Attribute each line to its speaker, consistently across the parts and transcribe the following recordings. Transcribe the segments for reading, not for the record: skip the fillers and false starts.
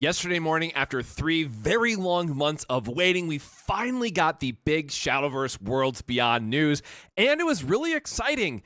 Speaker 1: Yesterday morning, after 3 very long months of waiting, we finally got the big Shadowverse Worlds Beyond news, and it was really exciting.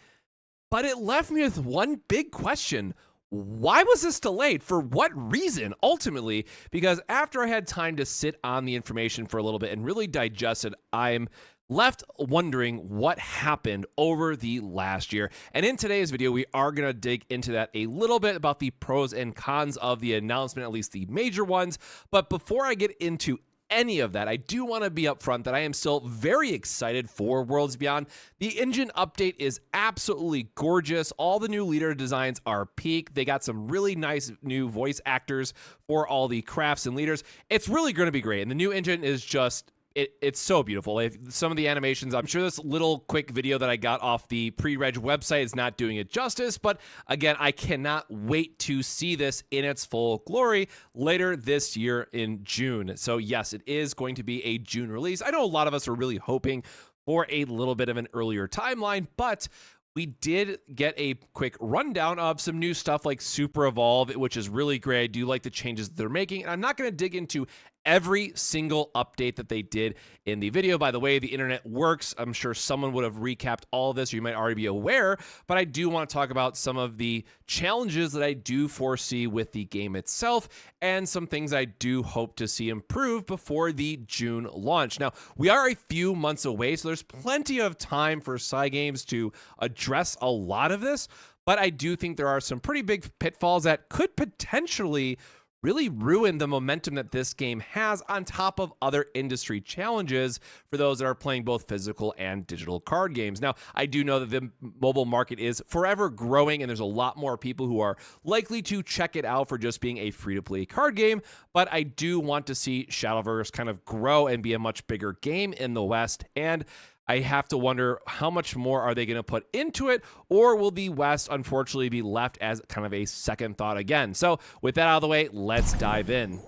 Speaker 1: But it left me with one big question. Why was this delayed? For what reason, ultimately? Because after I had time to sit on the information for a little bit and really digest it, I'm left wondering what happened over the last year. And in today's video, we are going to dig into that a little bit about the pros and cons of the announcement, at least the major ones. But before I get into any of that, I do want to be upfront that I am still very excited for Worlds Beyond. The engine update is absolutely gorgeous. All the new leader designs are peak. They got some really nice new voice actors for all the crafts and leaders. It's really going to be great. And the new engine is just it's so beautiful. Some of the animations, I'm sure this little quick video that I got off the pre-reg website is not doing it justice, but again, I cannot wait to see this in its full glory later this year in June. So yes, it is going to be a June release. I know a lot of us are really hoping for a little bit of an earlier timeline, but we did get a quick rundown of some new stuff like Super Evolve, which is really great. I do like the changes that they're making, and I'm not going to dig into every single update that they did in the video. By the way, the internet works. I'm sure someone would have recapped all of this, or you might already be aware, but I do want to talk about some of the challenges that I do foresee with the game itself and some things I do hope to see improve before the June launch. Now, we are a few months away, so there's plenty of time for Cygames to address a lot of this, but I do think there are some pretty big pitfalls that could potentially really ruin the momentum that this game has on top of other industry challenges for those that are playing both physical and digital card games. Now, I do know that the mobile market is forever growing, and there's a lot more people who are likely to check it out for just being a free-to-play card game, but I do want to see Shadowverse kind of grow and be a much bigger game in the West, and I have to wonder how much more are they going to put into it, or will the West unfortunately be left as kind of a second thought again? So with that out of the way, let's dive in.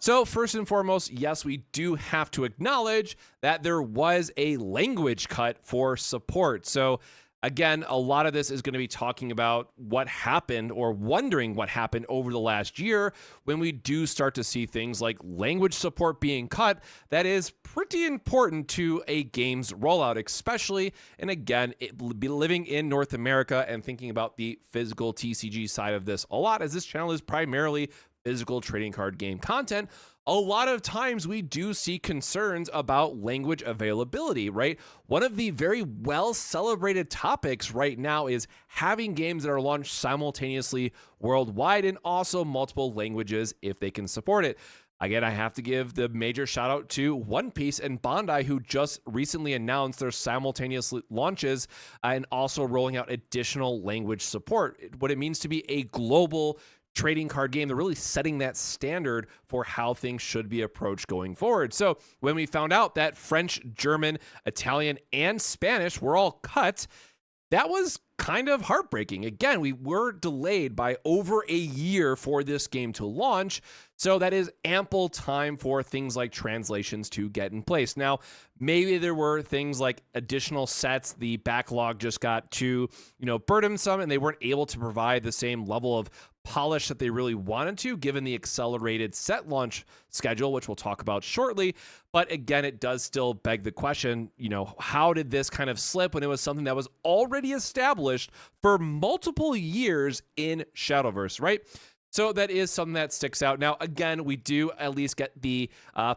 Speaker 1: So first and foremost, yes, we do have to acknowledge that there was a language cut for support. So again, a lot of this is going to be talking about what happened or wondering what happened over the last year when we do start to see things like language support being cut. That is pretty important to a game's rollout, especially, and again, be living in North America and thinking about the physical TCG side of this a lot, as this channel is primarily physical trading card game content. A lot of times we do see concerns about language availability, right? One of the very well celebrated topics right now is having games that are launched simultaneously worldwide and also multiple languages if they can support it. Again, I have to give the major shout out to One Piece and Bandai, who just recently announced their simultaneous launches and also rolling out additional language support. What it means to be a global trading card game, they're really setting that standard for how things should be approached going forward. So when we found out that French, German, Italian, and Spanish were all cut, that was kind of heartbreaking. Again, we were delayed by over a year for this game to launch, so that is ample time for things like translations to get in place. Now, maybe there were things like additional sets, the backlog just got too, burdensome, and they weren't able to provide the same level of polish that they really wanted to, given the accelerated set launch schedule, which we'll talk about shortly. But again, it does still beg the question, how did this kind of slip when it was something that was already established for multiple years in Shadowverse, right? So that is something that sticks out. Now, again, we do at least get the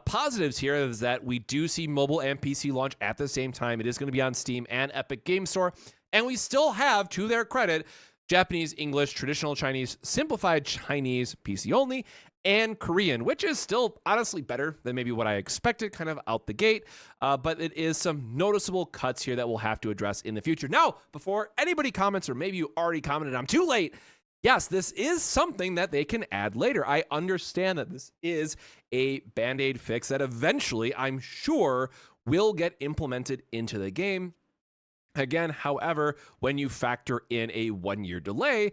Speaker 1: positives here, is that we do see mobile and PC launch at the same time. It is going to be on Steam and Epic Game Store. And we still have, to their credit, Japanese, English, traditional Chinese, simplified Chinese, PC only, and Korean, which is still honestly better than maybe what I expected kind of out the gate. But it is some noticeable cuts here that we'll have to address in the future. Now, before anybody comments, or maybe you already commented, I'm too late. Yes, this is something that they can add later. I understand that this is a Band-Aid fix that eventually, I'm sure, will get implemented into the game. Again, however, when you factor in a 1-year delay,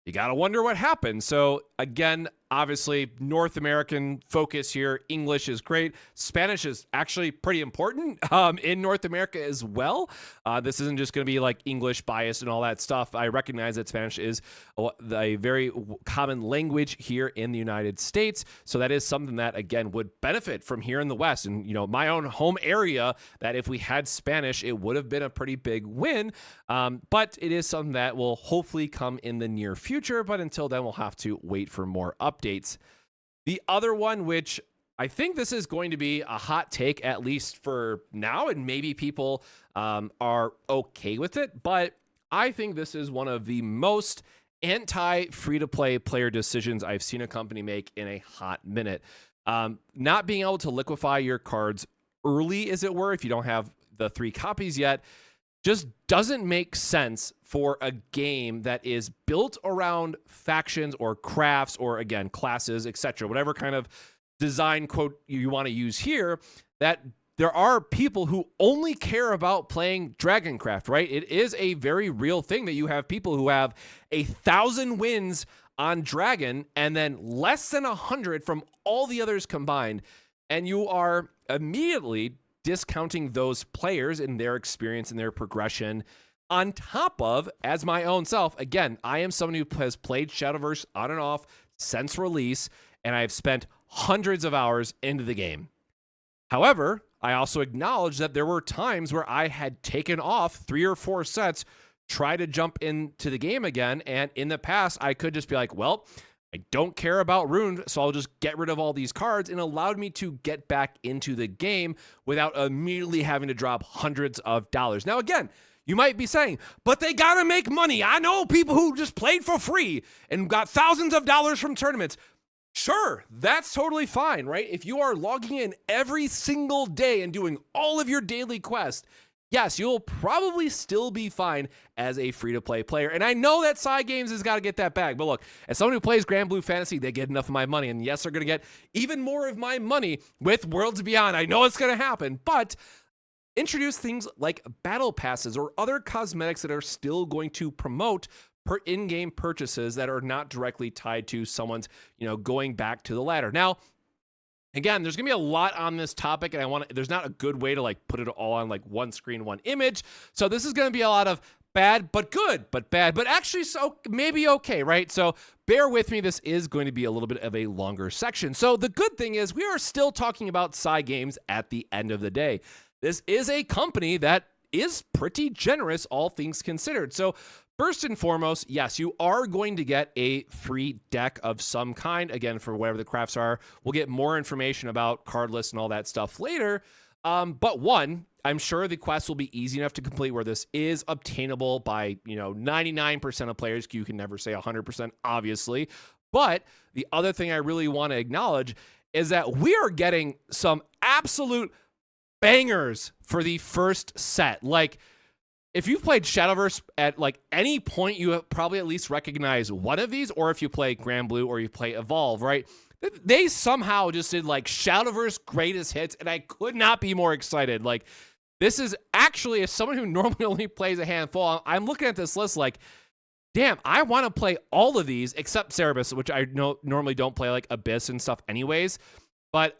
Speaker 1: you got to wonder what happened. So again, Obviously, North American focus here. English is great. Spanish is actually pretty important in North America as well. This isn't just going to be like English bias and all that stuff. I recognize that Spanish is a very common language here in the United States. So that is something that, again, would benefit from here in the West. And, my own home area, that if we had Spanish, it would have been a pretty big win. But it is something that will hopefully come in the near future. But until then, we'll have to wait for more updates. The other one, which I think this is going to be a hot take, at least for now, and maybe people are okay with it, but I think this is one of the most anti-free-to-play player decisions I've seen a company make in a hot minute. Not being able to liquefy your cards early, as it were, if you don't have the 3 copies yet, just doesn't make sense for a game that is built around factions or crafts or, again, classes, etc., whatever kind of design quote you want to use here, that there are people who only care about playing Dragoncraft, right? It is a very real thing that you have people who have 1,000 wins on Dragon and then less than 100 from all the others combined, and you are immediately discounting those players and their experience and their progression on top of, as my own self, again, I am someone who has played Shadowverse on and off since release, and I've spent hundreds of hours into the game. However, I also acknowledge that there were times where I had taken off 3 or 4 sets, try to jump into the game again, and in the past, I could just be like, well, I don't care about Rune, so I'll just get rid of all these cards, and allowed me to get back into the game without immediately having to drop hundreds of dollars. Now, again, you might be saying, but they gotta make money. I know people who just played for free and got thousands of dollars from tournaments. Sure, that's totally fine, right? If you are logging in every single day and doing all of your daily quests, yes, you'll probably still be fine as a free-to-play player. And I know that Side Games has got to get that bag. But look, as someone who plays Grand Blue Fantasy, they get enough of my money. And yes, they're going to get even more of my money with Worlds Beyond. I know it's going to happen. But introduce things like battle passes or other cosmetics that are still going to promote in-game purchases that are not directly tied to someone's, going back to the ladder. Now, again, there's going to be a lot on this topic, and there's not a good way to put it all on one screen, one image. So this is going to be a lot of bad, but good, but bad, but actually so maybe okay, right? So bear with me. This is going to be a little bit of a longer section. So the good thing is we are still talking about Side Games at the end of the day. This is a company that is pretty generous, all things considered. So first and foremost, yes, you are going to get a free deck of some kind, again, for whatever the crafts are. We'll get more information about card lists and all that stuff later. But one, I'm sure the quest will be easy enough to complete where this is obtainable by, 99% of players. You can never say 100%, obviously. But the other thing I really want to acknowledge is that we are getting some absolute bangers for the first set. If you've played Shadowverse at any point, you have probably at least recognize one of these, or if you play Grand Blue or you play Evolve, right? They somehow just did Shadowverse greatest hits, and I could not be more excited. This is actually, as someone who normally only plays a handful, I'm looking at this list damn, I want to play all of these except Cerebus, which I normally don't play Abyss and stuff anyways. But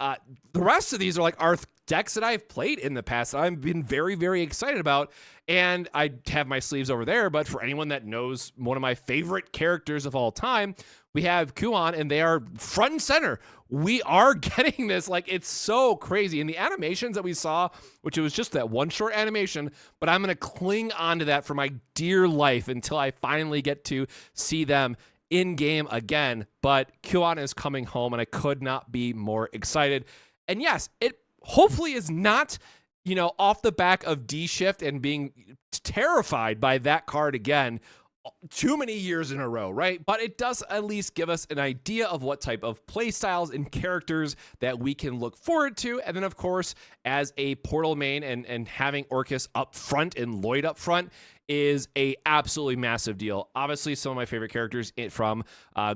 Speaker 1: the rest of these are decks that I've played in the past that I've been very, very excited about. And I have my sleeves over there. But for anyone that knows one of my favorite characters of all time, we have Kuan, and they are front and center. We are getting this. It's so crazy. And the animations that we saw, which it was just that one short animation, but I'm going to cling on to that for my dear life until I finally get to see them in-game again. But Kuan is coming home, and I could not be more excited. And yes, it hopefully is not, off the back of D-Shift and being terrified by that card again too many years in a row, right? But it does at least give us an idea of what type of play styles and characters that we can look forward to. And then, of course, as a Portal main and having Orcus up front and Lloyd up front is a absolutely massive deal. Obviously, some of my favorite characters from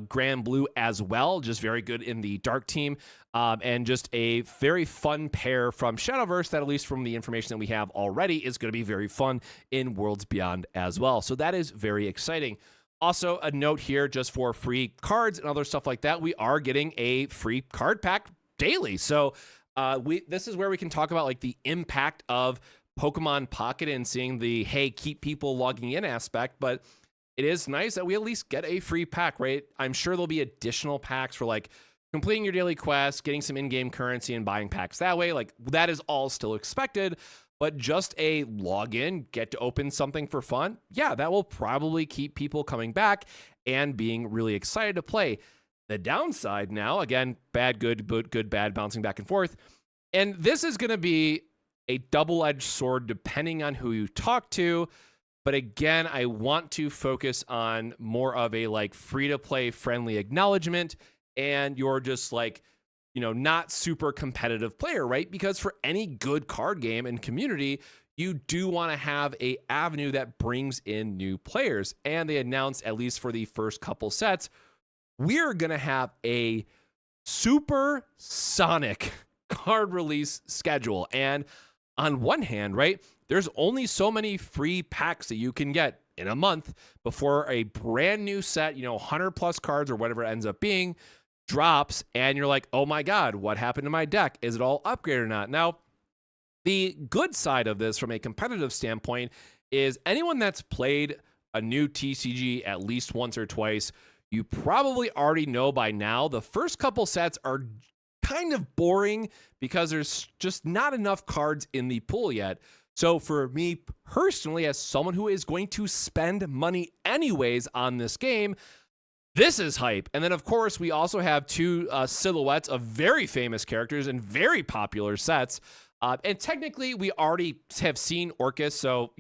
Speaker 1: Grand Blue as well, just very good in the Dark team, and just a very fun pair from Shadowverse that, at least from the information that we have already, is going to be very fun in Worlds Beyond as well. So that is very exciting. Also, a note here just for free cards and other stuff like that, we are getting a free card pack daily. So this is where we can talk about like the impact of Pokemon Pocket and seeing the, hey, keep people logging in aspect. But it is nice that we at least get a free pack, right? I'm sure there'll be additional packs for like completing your daily quests, getting some in-game currency and buying packs that way. Like that is all still expected. But just a login, get to open something for fun, yeah, that will probably keep people coming back and being really excited to play. The downside now, again, bad, good, good, bad, bouncing back and forth. And this is going to be a double-edged sword depending on who you talk to. But again, I want to focus on more of a like free-to-play friendly acknowledgement, and you're just like, not super competitive player, right? Because for any good card game and community, you do want to have a avenue that brings in new players. And they announced, at least for the first couple sets, we're going to have a super sonic card release schedule. And on one hand, right, there's only so many free packs that you can get in a month before a brand new set, 100 plus cards or whatever it ends up being, drops, and you're like, oh my god, what happened to my deck? Is it all upgraded or not? Now, the good side of this from a competitive standpoint is anyone that's played a new TCG at least once or twice, you probably already know by now the first couple sets are kind of boring because there's just not enough cards in the pool yet. So for me personally, as someone who is going to spend money anyways on this game, this is hype. And then, of course, we also have two silhouettes of very famous characters and very popular sets. And technically, we already have seen Orcus. So,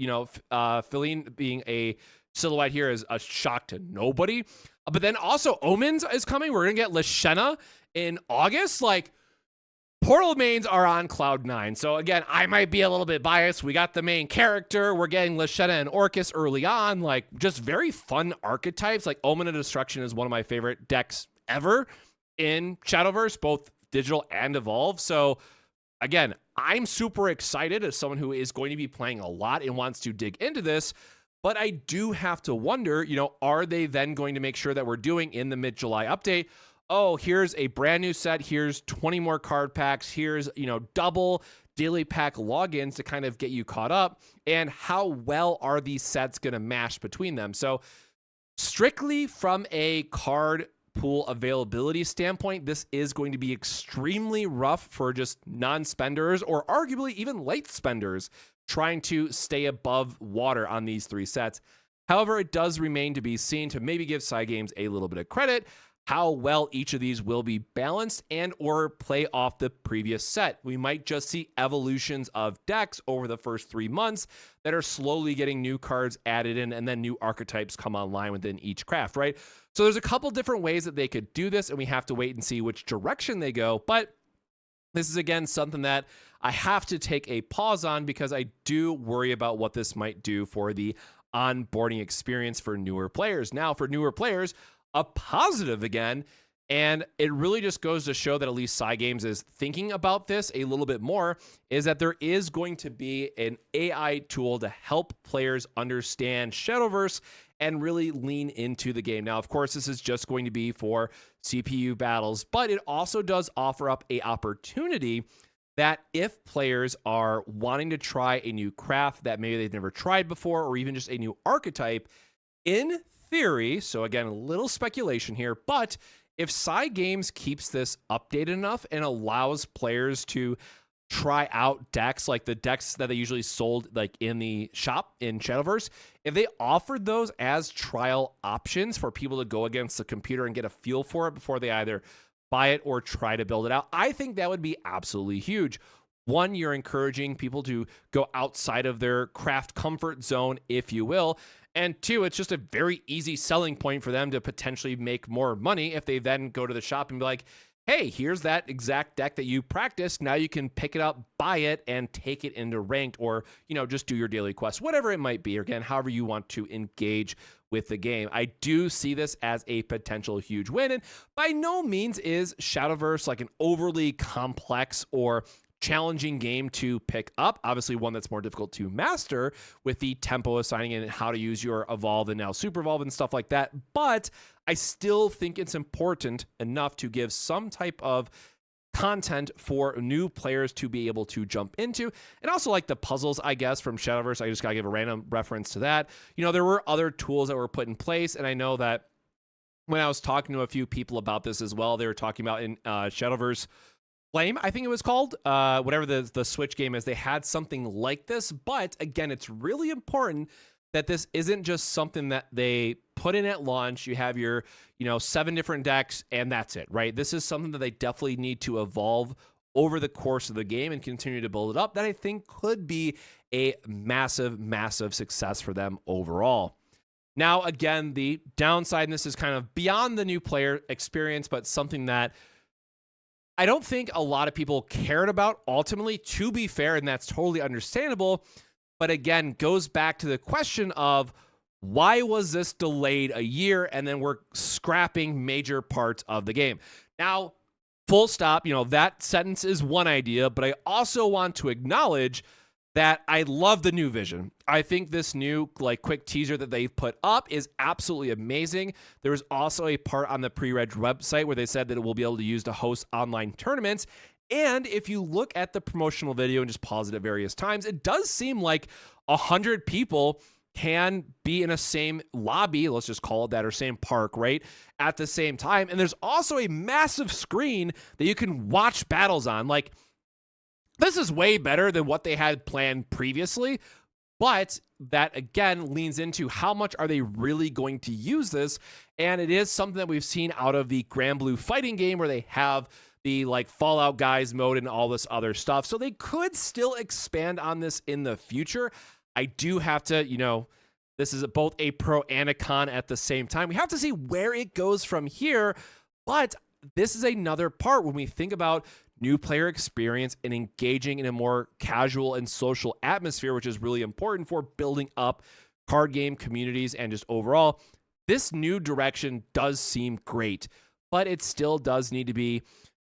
Speaker 1: Feline being a silhouette here is a shock to nobody. But then also Omens is coming. We're going to get Lashena in August. Like, Portal mains are on cloud 9. So again, I might be a little bit biased. We got the main character. We're getting Lashena and Orcus early on. Like, just very fun archetypes. Like, Omen of Destruction is one of my favorite decks ever in Shadowverse, both digital and evolved. So again, I'm super excited as someone who is going to be playing a lot and wants to dig into this. But I do have to wonder, are they then going to make sure that we're doing in the mid-July update, oh, here's a brand new set, here's 20 more card packs, here's, double daily pack logins to kind of get you caught up, and how well are these sets going to mash between them? So strictly from a card pool availability standpoint, this is going to be extremely rough for just non-spenders or arguably even late spenders trying to stay above water on these three sets. However, it does remain to be seen, to maybe give Cygames a little bit of credit, how well each of these will be balanced and or play off the previous set. We might just see evolutions of decks over the first 3 months that are slowly getting new cards added in, and then new archetypes come online within each craft, right? So there's a couple different ways that they could do this, and we have to wait and see which direction they go. But this is, again, something that I have to take a pause on because I do worry about what this might do for the onboarding experience for newer players. Now, for newer players, a positive again, and it really just goes to show that at least Cygames is thinking about this a little bit more, is that there is going to be an AI tool to help players understand Shadowverse and really lean into the game. Now, of course, this is just going to be for CPU battles, but it also does offer up a opportunity that if players are wanting to try a new craft that maybe they've never tried before, or even just a new archetype, in theory, so again, a little speculation here, but if Cygames keeps this updated enough and allows players to try out decks like the decks that they usually sold like in the shop in Shadowverse, if they offered those as trial options for people to go against the computer and get a feel for it before they either buy it or try to build it out, I think that would be absolutely huge. One, you're encouraging people to go outside of their craft comfort zone, if you will. And two, it's just a very easy selling point for them to potentially make more money if they then go to the shop and be like, hey, here's that exact deck that you practiced. Now you can pick it up, buy it, and take it into ranked, or, just do your daily quest, whatever it might be. Or again, however you want to engage with the game. I do see this as a potential huge win. And by no means is Shadowverse like an overly complex or challenging game to pick up. Obviously, one that's more difficult to master with the tempo assigning and how to use your evolve and now super evolve and stuff like that. But I still think it's important enough to give some type of content for new players to be able to jump into. And also like the puzzles, I guess, from Shadowverse. I just gotta give a random reference to that. You know, there were other tools that were put in place, and I know that when I was talking to a few people about this as well, they were talking about in Shadowverse Flame, I think it was called, whatever the Switch game is, they had something like this. But again, it's really important that this isn't just something that they put in at launch. You have your, 7 different decks, and that's it, right? This is something that they definitely need to evolve over the course of the game and continue to build it up. That I think could be a massive, massive success for them overall. Now, again, the downside, and this is kind of beyond the new player experience, but something that I don't think a lot of people cared about ultimately, to be fair, and that's totally understandable. But again, goes back to the question of why was this delayed a year and then we're scrapping major parts of the game? Now, full stop, that sentence is one idea, but I also want to acknowledge that I love the new vision. I think this new quick teaser that they've put up is absolutely amazing. There was also a part on the pre-reg website where they said that it will be able to use to host online tournaments. And if you look at the promotional video and just pause it at various times, it does seem like 100 people can be in a same lobby, let's just call it that, or same park, right, at the same time. And there's also a massive screen that you can watch battles on. This is way better than what they had planned previously, but that again leans into how much are they really going to use this. And it is something that we've seen out of the Grand Blue fighting game where they have the Fallout guys mode and all this other stuff. So they could still expand on this in the future. I do have to, this is both a pro and a con at the same time. We have to see where it goes from here, but this is another part when we think about new player experience and engaging in a more casual and social atmosphere, which is really important for building up card game communities and just overall. This new direction does seem great, but it still does need to be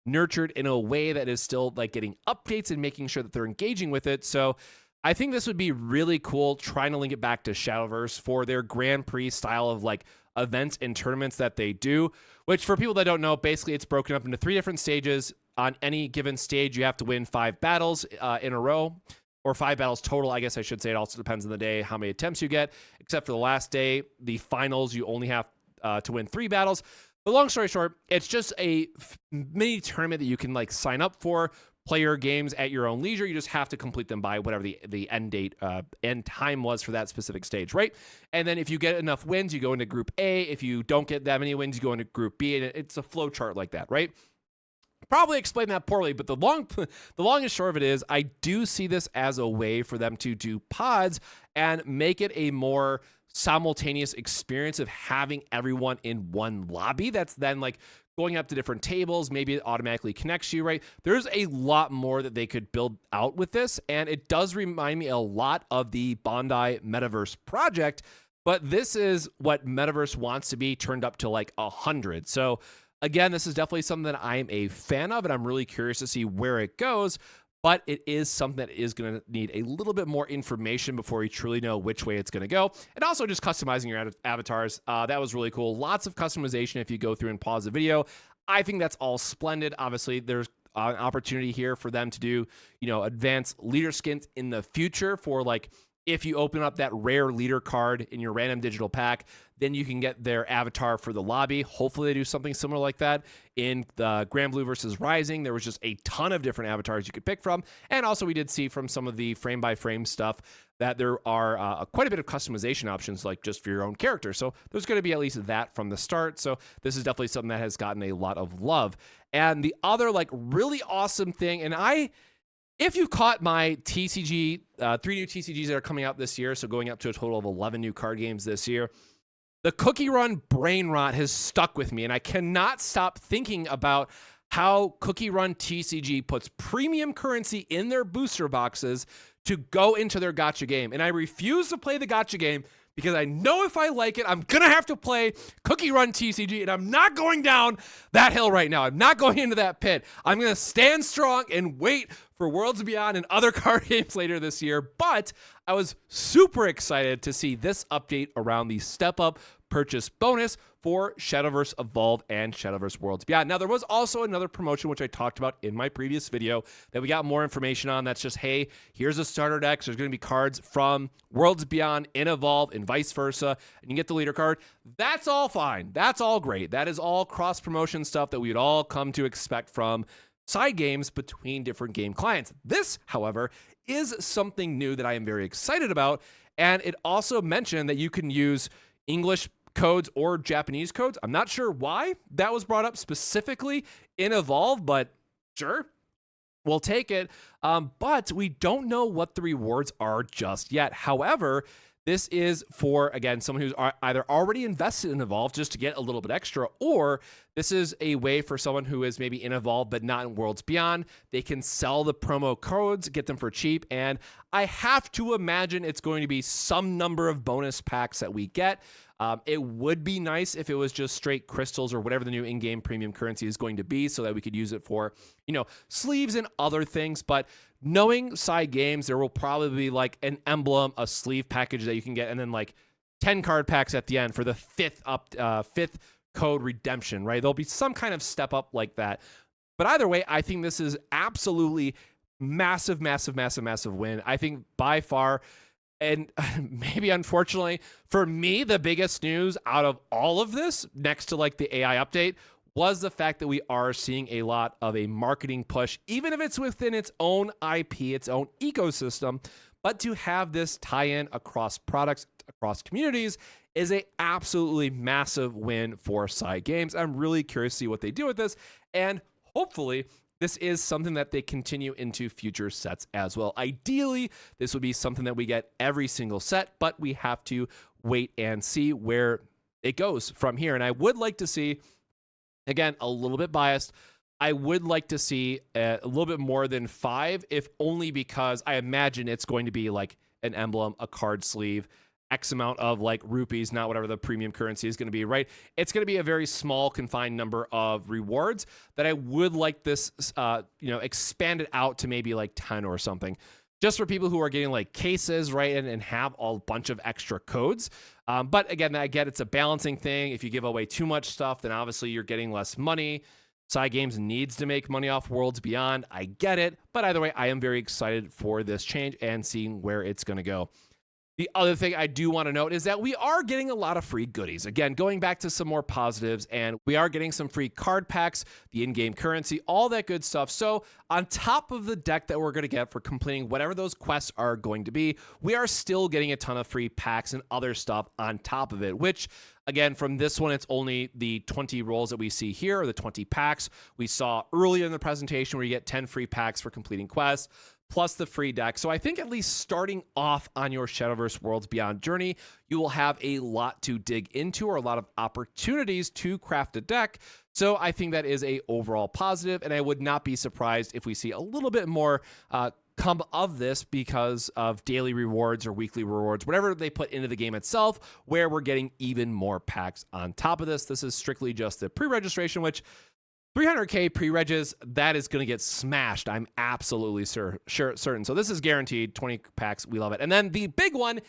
Speaker 1: nurtured in a way that is still getting updates and making sure that they're engaging with it. So I think this would be really cool, trying to link it back to Shadowverse for their Grand Prix style of events and tournaments that they do, which for people that don't know, basically it's broken up into 3 different stages. On any given stage, you have to win 5 battles in a row, or 5 battles total, I guess I should say. It also depends on the day, how many attempts you get, except for the last day, the finals, you only have to win 3 battles. But long story short, it's just a mini tournament that you can sign up for, play your games at your own leisure. You just have to complete them by whatever the end date, end time was for that specific stage, right? And then if you get enough wins, you go into Group A. If you don't get that many wins, you go into Group B, and it's a flow chart like that, right? Probably explained that poorly, but the long and short of it is I do see this as a way for them to do pods and make it a more simultaneous experience of having everyone in one lobby. That's then going up to different tables. Maybe it automatically connects you, right? There's a lot more that they could build out with this, and it does remind me a lot of the Bondi Metaverse project, but this is what Metaverse wants to be turned up to 100. So again, this is definitely something that I'm a fan of, and I'm really curious to see where it goes, but it is something that is going to need a little bit more information before you truly know which way it's going to go. And also just customizing your avatars. That was really cool. Lots of customization if you go through and pause the video. I think that's all splendid. Obviously, there's an opportunity here for them to do, advanced leader skins in the future for if you open up that rare leader card in your random digital pack, then you can get their avatar for the lobby. Hopefully they do something similar like that. In the Grand Blue versus Rising, there was just a ton of different avatars you could pick from. And also we did see from some of the frame-by-frame stuff that there are quite a bit of customization options, just for your own character. So there's going to be at least that from the start. So this is definitely something that has gotten a lot of love. And the other really awesome thing, and if you caught my TCG, 3 new TCGs that are coming out this year, so going up to a total of 11 new card games this year, the Cookie Run brain rot has stuck with me, and I cannot stop thinking about how Cookie Run TCG puts premium currency in their booster boxes to go into their gacha game. And I refuse to play the gacha game because I know if I like it, I'm going to have to play Cookie Run TCG, and I'm not going down that hill right now. I'm not going into that pit. I'm going to stand strong and wait for Worlds Beyond and other card games later this year. But I was super excited to see this update around the Step Up purchase bonus for Shadowverse Evolved and Shadowverse Worlds Beyond. Now, there was also another promotion, which I talked about in my previous video, that we got more information on. That's just, hey, here's a starter deck. So there's going to be cards from Worlds Beyond in Evolve and vice versa, and you get the leader card. That's all fine. That's all great. That is all cross-promotion stuff that we would all come to expect from side games between different game clients. This, however, is something new that I am very excited about, and it also mentioned that you can use English codes or Japanese codes. I'm not sure why that was brought up specifically in Evolve, but sure, we'll take it. But we don't know what the rewards are just yet. However, this is for, again, someone who's either already invested in Evolve just to get a little bit extra, or this is a way for someone who is maybe in Evolve but not in Worlds Beyond. They can sell the promo codes, get them for cheap, and I have to imagine it's going to be some number of bonus packs that we get. It would be nice if it was just straight crystals or whatever the new in-game premium currency is going to be, so that we could use it for, sleeves and other things. But knowing side games, there will probably be like an emblem, a sleeve package that you can get, and then like 10 card packs at the end for the fifth code redemption, right? There'll be some kind of step up like that. But either way, I think this is absolutely massive, massive, massive, massive win. I think by far, and maybe unfortunately for me, the biggest news out of all of this, next to like the AI update, was the fact that we are seeing a lot of a marketing push, even if it's within its own IP, its own ecosystem. But to have this tie in across products, across communities, is a absolutely massive win for side games. I'm really curious to see what they do with this, and hopefully this is something that they continue into future sets as well. Ideally, this would be something that we get every single set, but we have to wait and see where it goes from here. And I would like to see, again, a little bit biased, I would like to see a little bit more than 5, if only because I imagine it's going to be like an emblem, a card sleeve, X amount of like rupees, not whatever the premium currency is going to be, right? It's going to be a very small, confined number of rewards that I would like this, expanded out to maybe like 10 or something, just for people who are getting like cases, right? And have a bunch of extra codes. But again, I get it's a balancing thing. If you give away too much stuff, then obviously you're getting less money. Side Games needs to make money off Worlds Beyond. I get it. But either way, I am very excited for this change and seeing where it's going to go. The other thing I do want to note is that we are getting a lot of free goodies. Again, going back to some more positives, and we are getting some free card packs, the in-game currency, all that good stuff. So on top of the deck that we're going to get for completing whatever those quests are going to be, we are still getting a ton of free packs and other stuff on top of it, which, again, from this one, it's only the 20 rolls that we see here, or the 20 packs. We saw earlier in the presentation where you get 10 free packs for completing quests, plus the free deck. So I think at least starting off on your Shadowverse Worlds Beyond journey, you will have a lot to dig into, or a lot of opportunities to craft a deck. So I think that is a overall positive, and I would not be surprised if we see a little bit more come of this because of daily rewards or weekly rewards, whatever they put into the game itself, where we're getting even more packs on top of this. This is strictly just the pre-registration, which 300K pre-regs, that is going to get smashed. I'm absolutely certain. So this is guaranteed 20 packs. We love it. And then the big one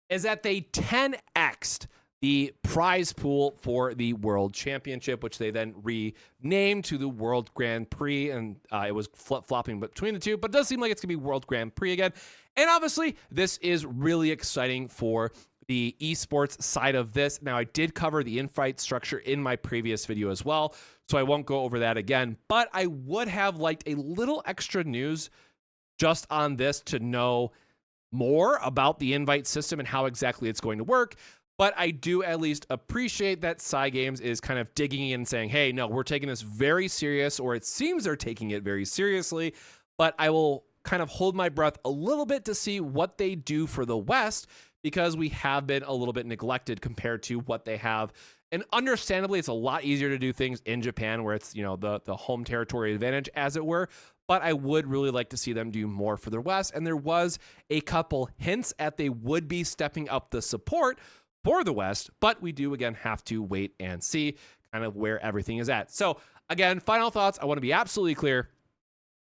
Speaker 1: is that they 10x'd the prize pool for the World Championship, which they then renamed to the World Grand Prix. And it was flip-flopping between the two, but it does seem like it's going to be World Grand Prix again. And obviously, this is really exciting for the esports side of this. Now, I did cover the in-fight structure in my previous video as well, so I won't go over that again, but I would have liked a little extra news just on this to know more about the invite system and how exactly it's going to work. But I do at least appreciate that Side Games is kind of digging in and saying, hey, no, we're taking this very serious, or it seems they're taking it very seriously, but I will kind of hold my breath a little bit to see what they do for the West, because we have been a little bit neglected compared to what they have And understandably, it's a lot easier to do things in Japan where it's, the home territory advantage, as it were. But I would really like to see them do more for the West. And there was a couple hints at they would be stepping up the support for the West. But we do, again, have to wait and see kind of where everything is at. So, again, final thoughts. I want to be absolutely clear.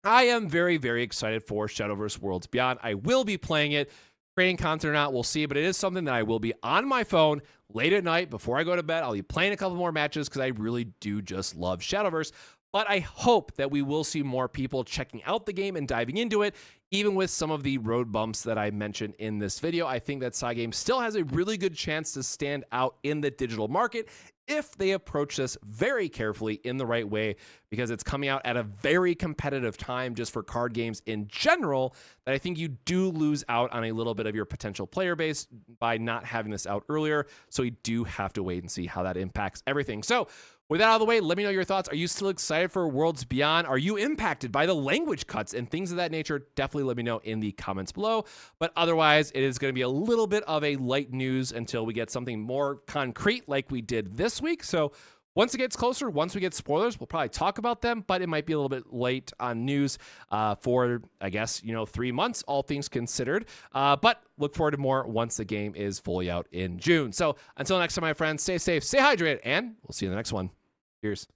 Speaker 1: I am very, very excited for Shadowverse Worlds Beyond. I will be playing it. Creating content or not, we'll see. But it is something that I will be on my phone late at night before I go to bed. I'll be playing a couple more matches because I really do just love Shadowverse. But I hope that we will see more people checking out the game and diving into it, even with some of the road bumps that I mentioned in this video. I think that Cygame still has a really good chance to stand out in the digital market if they approach this very carefully in the right way, because it's coming out at a very competitive time just for card games in general, that I think you do lose out on a little bit of your potential player base by not having this out earlier. So we do have to wait and see how that impacts everything. So with that out of the way, let me know your thoughts. Are you still excited for Worlds Beyond? Are you impacted by the language cuts and things of that nature? Definitely let me know in the comments below. But otherwise, it is going to be a little bit of a light news until we get something more concrete like we did this week. So once it gets closer, once we get spoilers, we'll probably talk about them, but it might be a little bit late on news for, I guess, 3 months, all things considered. But look forward to more once the game is fully out in June. So until next time, my friends, stay safe, stay hydrated, and we'll see you in the next one. Cheers.